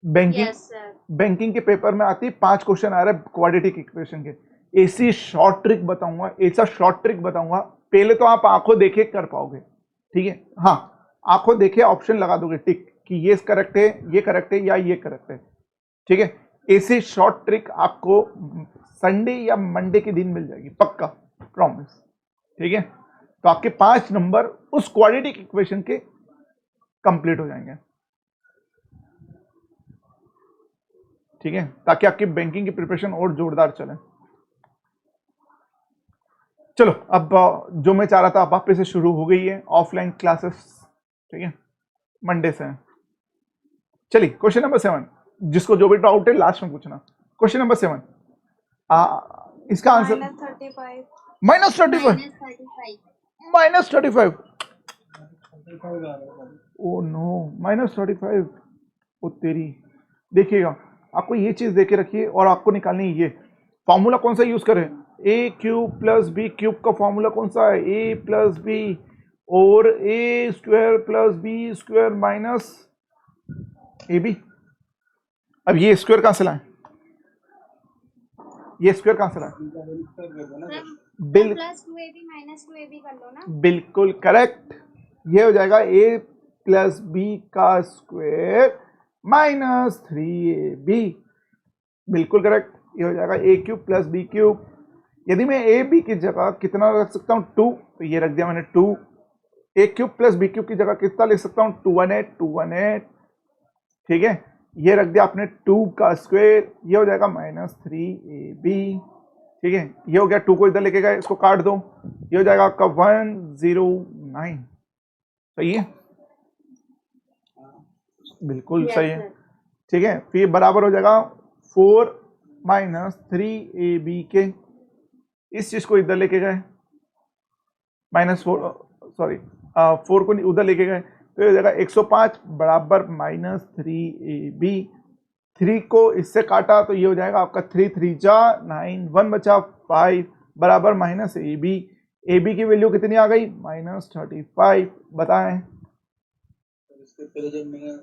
Banking yes sir. बैंकिंग के पेपर में आती 5 क्वेश्चन आ रहे हैं क्वाड्रेटिक इक्वेशन के। ऐसी शॉर्ट ट्रिक बताऊंगा, ऐसा शॉर्ट ट्रिक बताऊंगा, पहले तो आप आंखों देखे कर पाओगे, ठीक है, हाँ आंखों देखे ऑप्शन लगा दोगे टिक कि ये करेक्ट है, ये करेक्ट है या ये करेक्ट है, ठीक है। ऐसी शॉर्ट ट्रिक आपको संडे या मंडे के दिन मिल जाएगी, पक्का प्रॉमिस, ठीक है। तो आपके 5 नंबर उस क्वाड्रेटिक इक्वेशन के कंप्लीट हो जाएंगे, ठीक है, ताकि आपकी बैंकिंग की प्रिपरेशन और जोरदार चले। चलो अब जो मैं चाह रहा था वापस से शुरू हो गई है ऑफलाइन क्लासेस, ठीक है, मंडे से। चलिए क्वेश्चन नंबर 7, जिसको जो भी डाउट है लास्ट में पूछना। क्वेश्चन नंबर 7, इसका आंसर -35। -35, -35, ओ नो -35, ओ तेरी। देखिएगा आपको ये चीज देके रखिए और आपको निकालनी है, ये फॉर्मूला कौन सा यूज करें, a cube plus b cube का फॉर्मूला कौन सा है, ए प्लस बी और a square plus B square minus A b. अब ये स्क्वायर कहां से लाएं, ये स्क्वायर कहां से लाएं, प्लस 2ab माइनस 2ab कर लो ना। बिल्कुल करेक्ट, ये हो जाएगा ए प्लस बी का स्क्वायर माइनस 3ab, बिल्कुल करेक्ट। ये हो जाएगा ए क्यूब प्लस बी क्यूब। यदि मैं ए बी की जगह कितना रख सकता हूँ 2, तो ये रख दिया मैंने 2। ए क्यूब प्लस बी क्यूब की जगह कितना लिख सकता हूँ 218, ठीक है, ये रख दिया आपने 2 का स्क्वायर, ये हो जाएगा -3ab, ठीक है। ये हो गया, 2 को इधर लेके गए, इसको काट दो, ये हो जाएगा आपका 109, सही है, बिल्कुल सही है, ठीक है। फिर बराबर हो जाएगा 4 -3ab के, इस चीज को इधर लेके गए, -4 को उधर लेके गए, तो ये हो जाएगा 105 बराबर -3ab। 3 को इससे काटा तो ये हो जाएगा आपका 3 3 जा 9, 1 बचा 5 बराबर -ab। ab की वैल्यू कितनी आ गई -35, बताएं। इसके पहले जब मैंने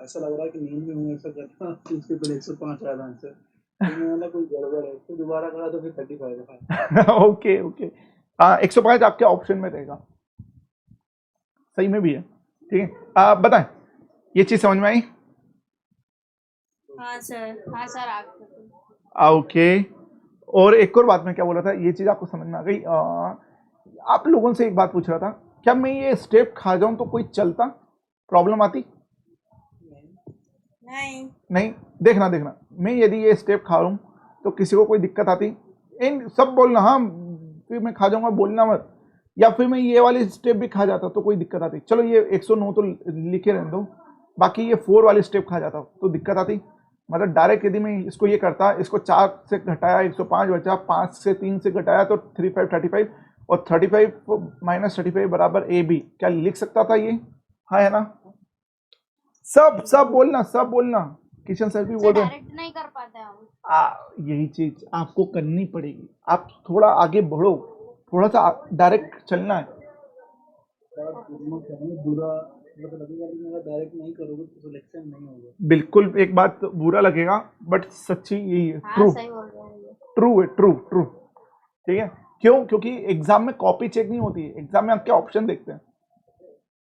ऐसा लग रहा है कि नींद में हूँ, ऐसा करता इसके पहले 105 आया था आंसर, मैंने कोई गड़बड़ है, तो दोबारा करा तो फिर 35 था। ओके ओके, हाँ 105 आपके ऑप्शन में रहेगा, सही में भी है, ठीक है। बताएं ये चीज समझ में आई? हाँ सर, हाँ सर आप। ओके, और एक और बात मैं क्या बोल रहा था, ये चीज आपको समझ में आ गई। आप लोगों से एक बात पूछ रहा था, क्या मैं ये स्टेप खा जाऊं तो कोई चलता, प्रॉब्लम आती? नहीं, देखना मैं यदि ये स्टेप खा लूं तो किसी को कोई दिक्कत आती? इन सब बोलना, हाँ फिर मैं खा जाऊंगा बोलना मत, या फिर मैं ये वाली स्टेप भी खा जाता तो कोई दिक्कत आती? चलो ये 109 तो लिखे रहने दो, बाकी ये 4 वाली स्टेप खा जाता तो दिक्कत आती? मतलब डायरेक्ट यदि मैं इसको ये करता, इसको 4 से घटाया 105 बचा, 5 से 3 से घटाया तो 35 35, और 35 माइनस 35 बराबर ए बी, क्या लिख सकता था ये? हाँ है ना? सब बोलना, किशन सर भी बोल रहे हैं। डायरेक्ट नहीं कर पाते हम। यही चीज आपको करनी पड़ेगी, आप थोड़ा आगे बढ़ो, थोड़ा सा डायरेक्ट चलना है। बुरा मतलब लगेगा, लेकिन अगर डायरेक्ट नहीं करोगे तो सिलेक्शन नहीं होगा। बिल्कुल, एक बात बुरा लगेगा बट सच्ची यही है, हाँ ट्रू सही बोल रहे हैं ये। ट्रू है, ट्रू। ठीक है, क्यों? क्योंकि एग्जाम में कॉपी चेक नहीं होती है, एग्जाम में आपके ऑप्शन देखते हैं।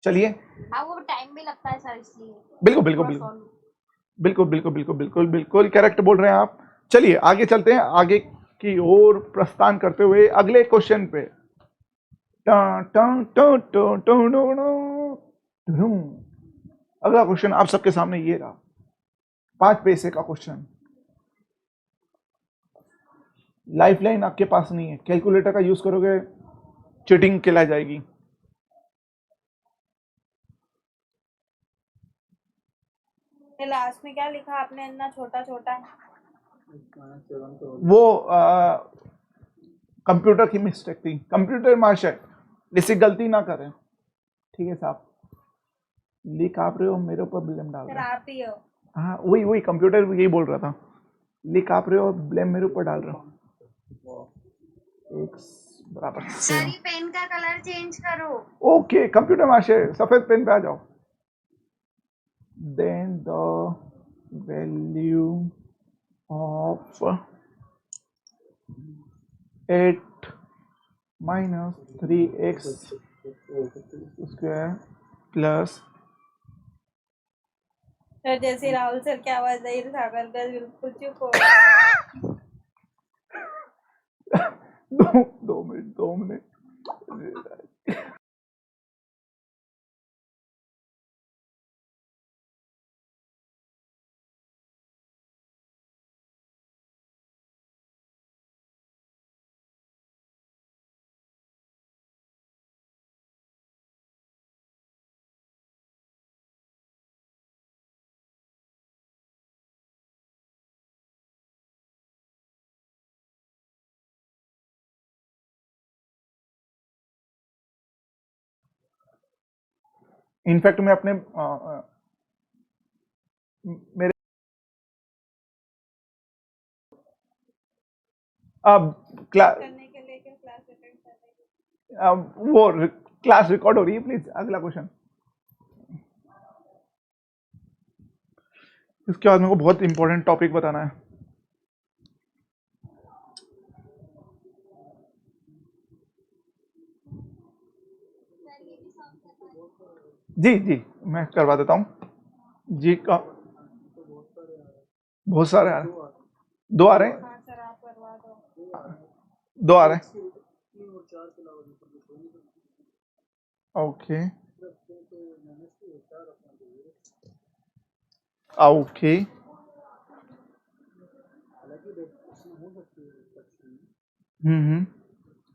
चलिए, हाँ वो टाइम भी लगता है सर, इसलिए बिल्कुल करेक्ट बोल रहे हैं आप। चलिए आगे चलते हैं, आगे की ओर प्रस्थान करते हुए अगले क्वेश्चन पे। अगला क्वेश्चन आप सबके सामने ये रहा, 5 पैसे का क्वेश्चन। लाइफ लाइन आपके पास नहीं है, कैलकुलेटर का यूज करोगे चीटिंग कहलाई जाएगी। लास्ट में क्या लिखा आपने, इतना छोटा छोटा? वो कंप्यूटर की मिस्टेक थी, कंप्यूटर मार्शल, इसी गलती ना करें। ठीक है साहब, लिख आप रहे हो, मेरे ऊपर ब्लेम डाल सर रहे हो। आप ही हो। हाँ वही कंप्यूटर यही बोल रहा था, लिख आप रहे हो, ब्लेम मेरे ऊपर डाल रहे हो। x बराबर सर ये पेन का कलर चेंज करो। ओके कंप्यूटर मार्शल, सफेद पेन पे आ जाओ। Then the value of 8 minus 3x square plus sir जैसे राहुल सर की आवाज आई सागर का बिल्कुल चुप हो। 2 मिनट। इनफैक्ट मैं अपने मेरे अब करने के लिए क्लास अटेंड करने वो क्लास रिकॉर्ड हो रही है, प्लीज अगला क्वेश्चन। इसके बाद मेरे को बहुत इंपॉर्टेंट टॉपिक बताना है। जी मैं करवा देता हूँ जी का। बहुत सारे आ रहे हैं, 2 आ रहे हैं, हाँ सर आप करवा दो। 2 आ रहे हैं। ओके ओके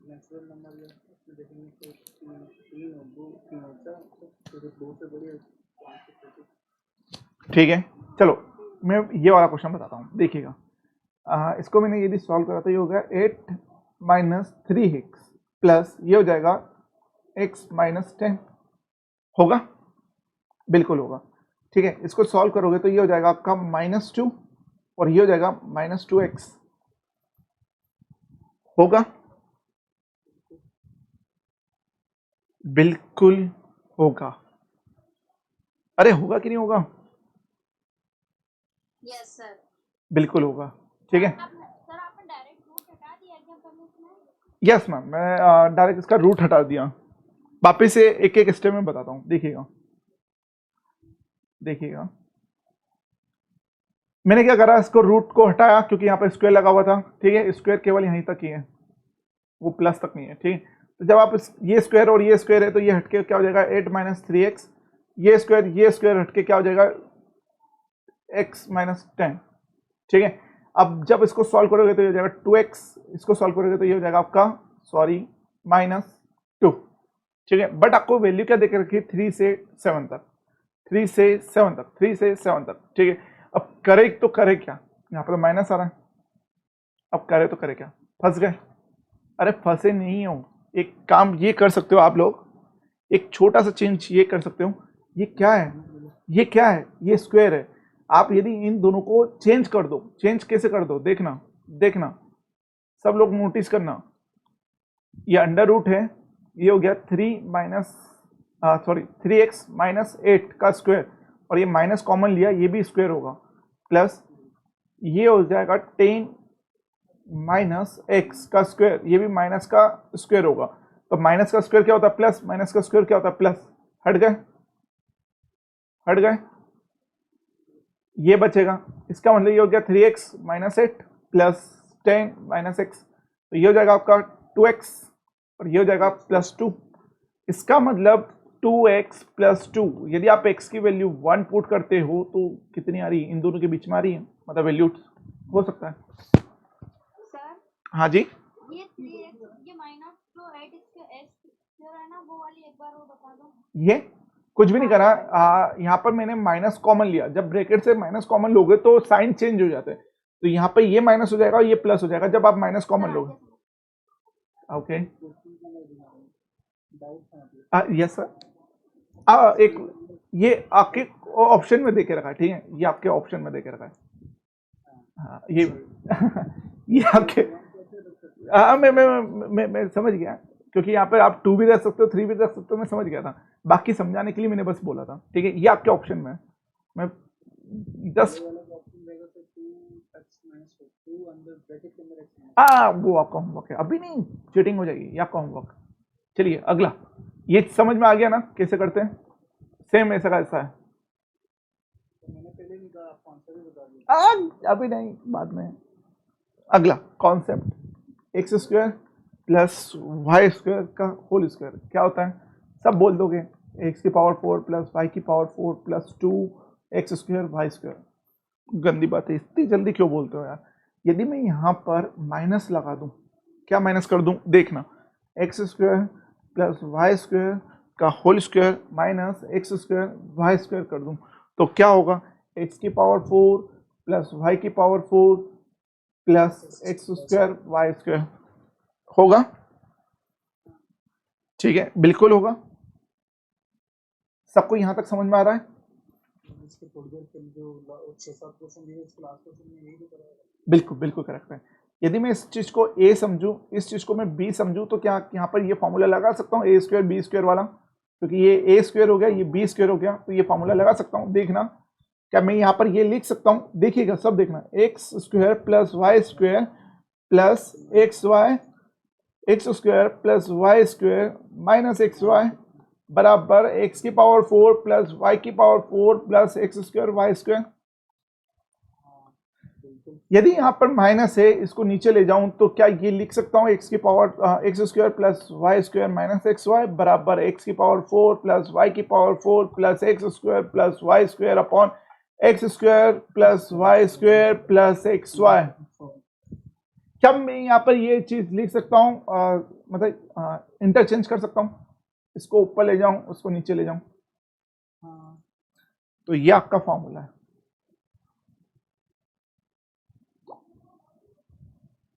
नेचुरल नंबर या उसमें देखेंगे तो 3 और 2 होता है, तो 2 से बड़ी ठीक है। चलो मैं ये वाला क्वेश्चन बताता हूँ, देखिएगा। इसको मैंने यदि सॉल्व करा तो ये हो गया 8 माइनस 3x प्लस ये हो जाएगा x माइनस 10, होगा? बिल्कुल होगा। ठीक है, इसको सॉल्व करोगे तो ये हो जाएगा आपका -2 और ये हो जाएगा -2x, होगा? बिल्कुल होगा। अरे होगा कि नहीं होगा? Yes sir. बिल्कुल होगा। ठीक है, सर आपने डायरेक्ट रूट हटा दिया क्या पहले इसमें? यस मैम, मैं डायरेक्ट इसका रूट हटा दिया। वापिस से एक एक स्टेप में बताता हूँ, देखिएगा मैंने क्या करा, इसको रूट को हटाया क्योंकि यहाँ पर स्क्वायर लगा हुआ था। ठीक है, स्क्वायर केवल यहीं तक ही है, वो प्लस तक नहीं है। ठीक है, तो जब आप ये स्क्वायर और ये स्क्वायर है तो ये हटके क्या हो जाएगा 8 माइनस 3x, ये स्क्वायर हटके क्या हो जाएगा x माइनस 10। ठीक है, अब जब इसको सॉल्व करोगे तो ये हो जाएगा 2x, इसको सॉल्व करोगे तो ये हो जाएगा आपका -2। ठीक है, बट आपको वैल्यू क्या देकर रखी है 3 से 7 तक, 3 से 7 तक, 3 से 7 तक। ठीक है, अब करे तो करे क्या, यहाँ पर तो माइनस आ रहा है, अब करे तो करे क्या, फंस गए? अरे फंसे नहीं हो, एक काम ये कर सकते हो आप लोग, एक छोटा सा चेंज ये कर सकते हो। ये क्या है, ये क्या है, ये स्क्वायर है। आप यदि इन दोनों को चेंज कर दो, चेंज कैसे कर दो, देखना देखना, सब लोग नोटिस करना। ये अंडर रूट है, ये हो गया 3x माइनस 8 का स्क्वायर, और ये माइनस कॉमन लिया, ये भी स्क्वायर होगा, प्लस ये हो जाएगा 10 माइनस एक्स का स्क्वायर, ये भी माइनस का स्क्वायर होगा। तो माइनस का स्क्वायर क्या होता है, प्लस, माइनस का स्क्वायर क्या होता है, प्लस। हट गए, हट गए, ये बचेगा। इसका मतलब ये हो गया 3x minus 8 plus 10 minus x, तो ये हो जाएगा आपका 2x, और ये हो जाएगा प्लस 2। इसका मतलब 2x प्लस 2, यदि आप x की वैल्यू 1 पुट करते हो तो कितनी आ रही है, इन दोनों के बीच में आ रही है, मतलब वैल्यू हो सकता है। सर हाँ जी, ये 3x ये माइनस जो 8 इसके x जो है ना, वो वाली एक बार वो बता दो। ये कुछ भी नहीं करा, यहाँ पर मैंने माइनस कॉमन लिया। जब ब्रैकेट से माइनस कॉमन लोगे तो साइन चेंज हो जाते हैं, तो यहाँ पर ये माइनस हो जाएगा और ये प्लस हो जाएगा जब आप माइनस कॉमन लोगे। Okay, yes sir. एक ये आपके ऑप्शन में देके रखा है, ठीक है, ये आपके ऑप्शन में देके रखा है। हाँ, ये ये आपके, मैं समझ गया, क्योंकि यहाँ पर आप 2 भी रख सकते हो, 3 भी रख सकते हो, मैं समझ गया था। बाकी समझाने के लिए मैंने बस बोला था, ठीक है, ये आपके ऑप्शन में है। मैं जस्ट वो आपका होमवर्क है, अभी नहीं, चीटिंग हो जाएगी, ये आपका होमवर्क। चलिए अगला, ये समझ में आ गया ना कैसे करते हैं, सेम ऐसा का ऐसा है। अभी नहीं, बाद में। अगला concept, x square plus y square का होल स्क्वायर क्या होता है, सब बोल दोगे। एक्स की पावर 4 प्लस वाई की power 4 plus 2 x square y square. गंदी बात है, इतनी जल्दी क्यों बोलते हो यार। यदि मैं यहाँ पर माइनस लगा दूँ, क्या माइनस कर दूँ, देखना, x square plus y square का whole square minus x square y square कर दूँ, तो क्या होगा, एक्स की पावर 4 प्लस वाई की power 4 plus x square y square होगा। ठीक है, बिल्कुल होगा। सबको यहाँ तक समझ में आ रहा है? बिल्कुल बिल्कुल करेक्ट है। यदि मैं इस चीज़ को a समझूं, इस चीज़ को मैं b समझूं, तो क्या यहाँ पर ये फॉर्मूला लगा सकता हूँ a स्क्वायर b स्क्वायर वाला, क्योंकि ये a स्क्वायर हो गया, ये b स्क्वायर हो गया, तो ये फॉर्मूला लगा सकता हूँ। देखना, क्या मैं यहाँ पर ये लिख सकता हूँ, देखिएगा सब देखना, x square plus y square plus x square plus y square minus x y बराबर एक्स की पावर 4 प्लस वाई की power 4 plus x square y square. यदि यहाँ पर माइनस है, इसको नीचे ले जाऊं तो क्या ये लिख सकता हूँ, एक्स की power x square plus y square minus x y बराबर एक्स की पावर 4 प्लस वाई की power 4 plus x square plus y square upon x square plus y square plus x y. क्या मैं यहाँ पर ये चीज लिख सकता हूँ, मतलब इंटरचेंज कर सकता हूँ, इसको ऊपर ले जाऊं, उसको नीचे ले जाऊं, तो ये आपका फॉर्मूला है।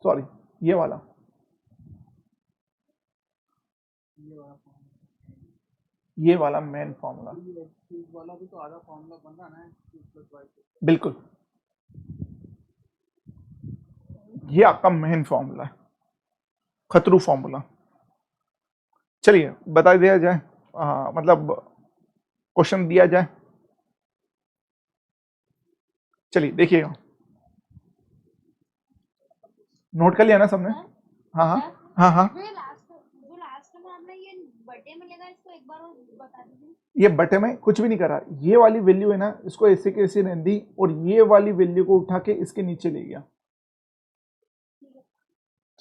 सॉरी, ये वाला मेन फॉर्मूला वाला भी तो आधा फॉर्मूला बन रहा है, बिल्कुल, ये आपका मेन फॉर्मूला है, खतरू फॉर्मूला। चलिए बता दिया जाए, मतलब क्वेश्चन दिया जाए। चलिए देखिएगा, नोट कर लिया ना सबने? हाँ हाँ हाँ हाँ, जो लास्ट में हमने ये बटे में लेगा, इसको एक बार और बता दीजिए। ये बटे में कुछ भी नहीं करा, ये वाली वैल्यू है ना, इसको ऐसे के ऐसे रहने दी, और ये वाली वैल्यू को उठा के इसके नीचे ले गया।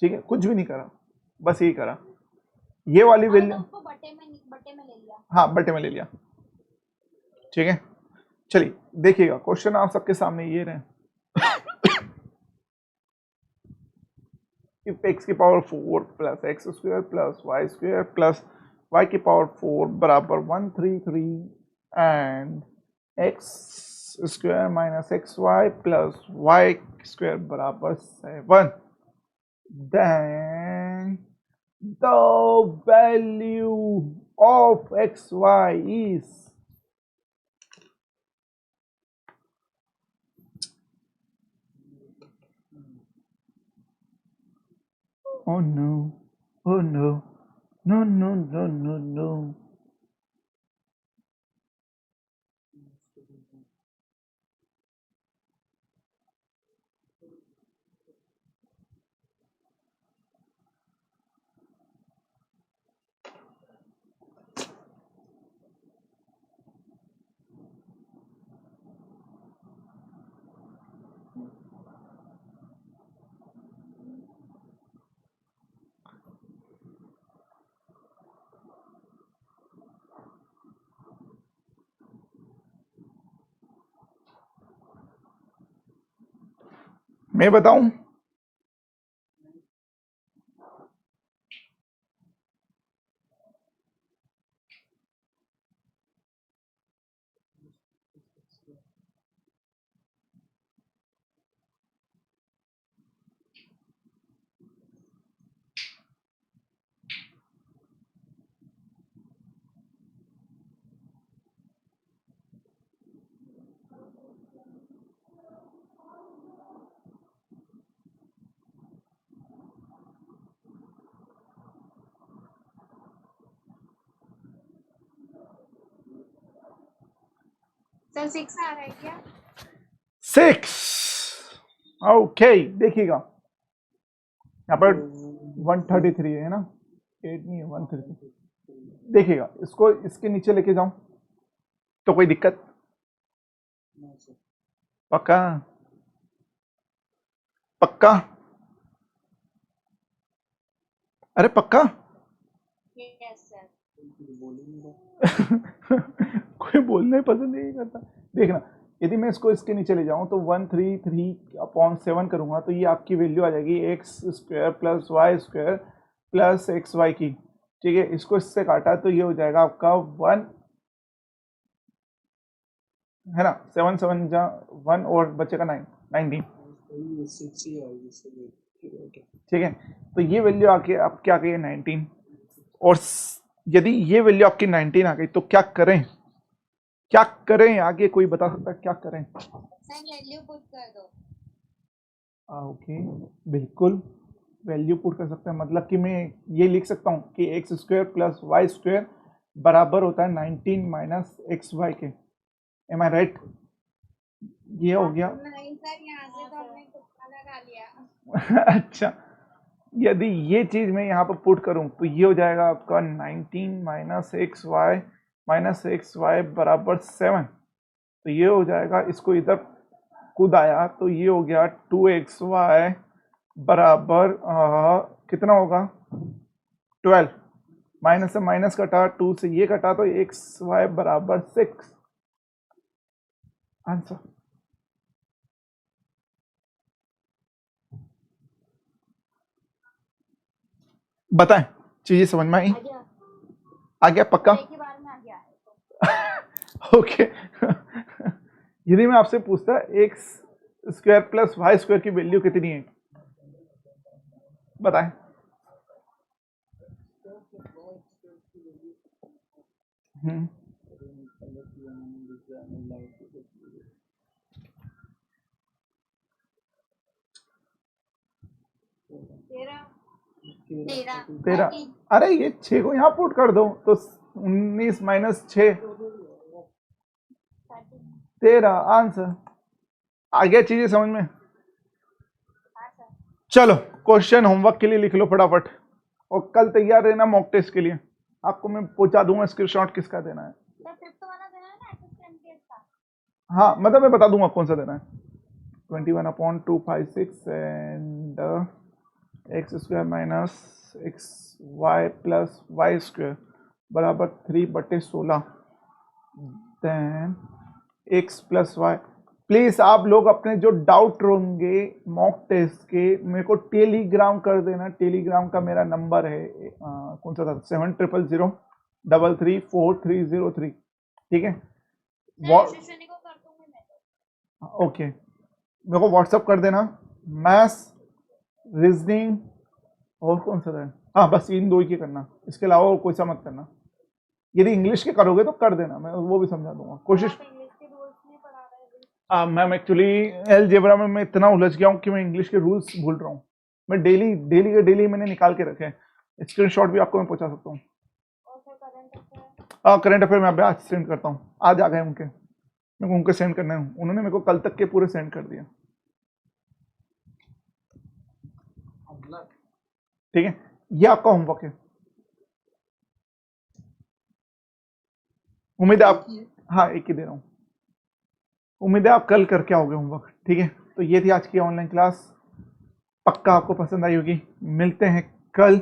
ठीक है, कुछ भी नहीं करा, बस यही करा, ये वाली वैल्यू बटे में ले लिया। हाँ, बटे में ले लिया। ठीक है, चलिए देखिएगा, क्वेश्चन आप सबके सामने ये रहे। इफ एक्स की power 4 plus x square plus y square plus y की पावर 4 बराबर 133 and x square minus x y plus y square बराबर 7, then the value of xy is oh no, oh no, no, no, no, no, no. मैं बताऊं? Sir 6 आ रहा है क्या? 6। Okay, देखिएगा यहाँ पर 133 है ना, 8 नहीं है, 133। देखिएगा, इसको इसके नीचे लेके जाऊं तो कोई दिक्कत? No sir. पक्का? पक्का? अरे पक्का? Yes sir. कुछ बोल ही नहीं रहा। कोई बोलना ही पसंद नहीं करता। देखना, यदि मैं इसको इसके नीचे ले जाऊं तो 133/7 करूंगा तो ये आपकी वैल्यू आ जाएगी x² + y² + xy की। ठीक है, इसको इससे काटा तो ये हो जाएगा आपका 1 है ना, 7 7 जा 1 और बचेगा 9, 19। ये 6 ही आएगी सर। ठीक है, तो ये वैल्यू आके आप क्या कहिए 19। और यदि ये वैल्यू आपकी 19 आ गई तो क्या करें? क्या करें आगे कोई बता सकता है क्या करें? सर वैल्यू पुट कर दो। ओके, बिल्कुल वैल्यू पुट कर सकते हैं। मतलब कि मैं ये लिख सकता हूँ कि x² + y² बराबर होता है 19 - xy के। एम आई राइट? ये हो गया। नहीं सर, यहाँ से तो हमने तुक्का लगा लिया। अच्छा, यदि ये चीज मैं यहाँ पर पुट करूँ तो ये हो जाएगा आपका 19 - xy बराबर 7। तो ये हो जाएगा, इसको इधर कूद आया तो ये हो गया 2xy बराबर कितना होगा 12। माइनस से माइनस कटा, 2 से ये कटा तो xy बराबर 6। आंसर। बताएं, चीजें समझ में आई? आ गया पक्का? एक ही बार में आ गया। ओके। यदि मैं आपसे पूछता x² + y² की वैल्यू कितनी है, बताएं। तेरह। 13। अरे ये 6 को यहाँ पुट कर दो तो 19 - 6 13। आंसर आ गया, चीजें समझ में? चलो क्वेश्चन होमवर्क के लिए लिख लो फटाफट और कल तैयार रहना मॉक टेस्ट के लिए। आपको मैं पहुंचा दूंगा स्क्रीनशॉट किसका देना है। सर फिफ्थ वाला देना है ना, एसएसएमटीएस का। हाँ, मतलब मैं बता दूंगा कौन सा देना है। 21/256 एंड x² - xy + y² बराबर 3/16 देन x + y। प्लीज आप लोग अपने जो डाउट होंगे मॉक टेस्ट के मेरे को टेलीग्राम कर देना। टेलीग्राम का मेरा नंबर है कौन सा था, 70000334 303। ठीक है, यशस्विनी को कर दूंगी मैं तो। ओके, मेरे को व्हाट्सअप कर देना। मैथ्स, रीजनिंग और कौन सा था, हाँ बस इन दो ही करना, इसके अलावा और कोई सा मत करना। यदि इंग्लिश के करोगे तो कर देना, मैं वो भी समझा दूंगा, कोशिश। आप इंग्लिश के रूल्स नहीं पढ़ा रहे अभी। मैम एक्चुअली अलजेब्रा में मैं इतना उलझ गया हूँ कि मैं इंग्लिश के रूल्स भूल रहा हूँ। मैं डेली डेली के डेली मैंने निकाल के रखे हैं, स्क्रीनशॉट भी आपको मैं पहुंचा सकता हूँ। और फिर करंट अफेयर करंट अफेयर मैं अभी आज सेंड करता हूँ, आज आ गए उनके, मेरे को उनके सेंड करने हैं, उन्होंने मेरे को कल तक के पूरे सेंड कर दिया। ठीक है, ये आपका होमवर्क है। उम्मीद है आप, हाँ एक ही दे रहा हूँ, उम्मीद है आप कल करके आओगे होमवर्क। ठीक है, तो ये थी आज की ऑनलाइन क्लास, पक्का आपको पसंद आई होगी। मिलते हैं कल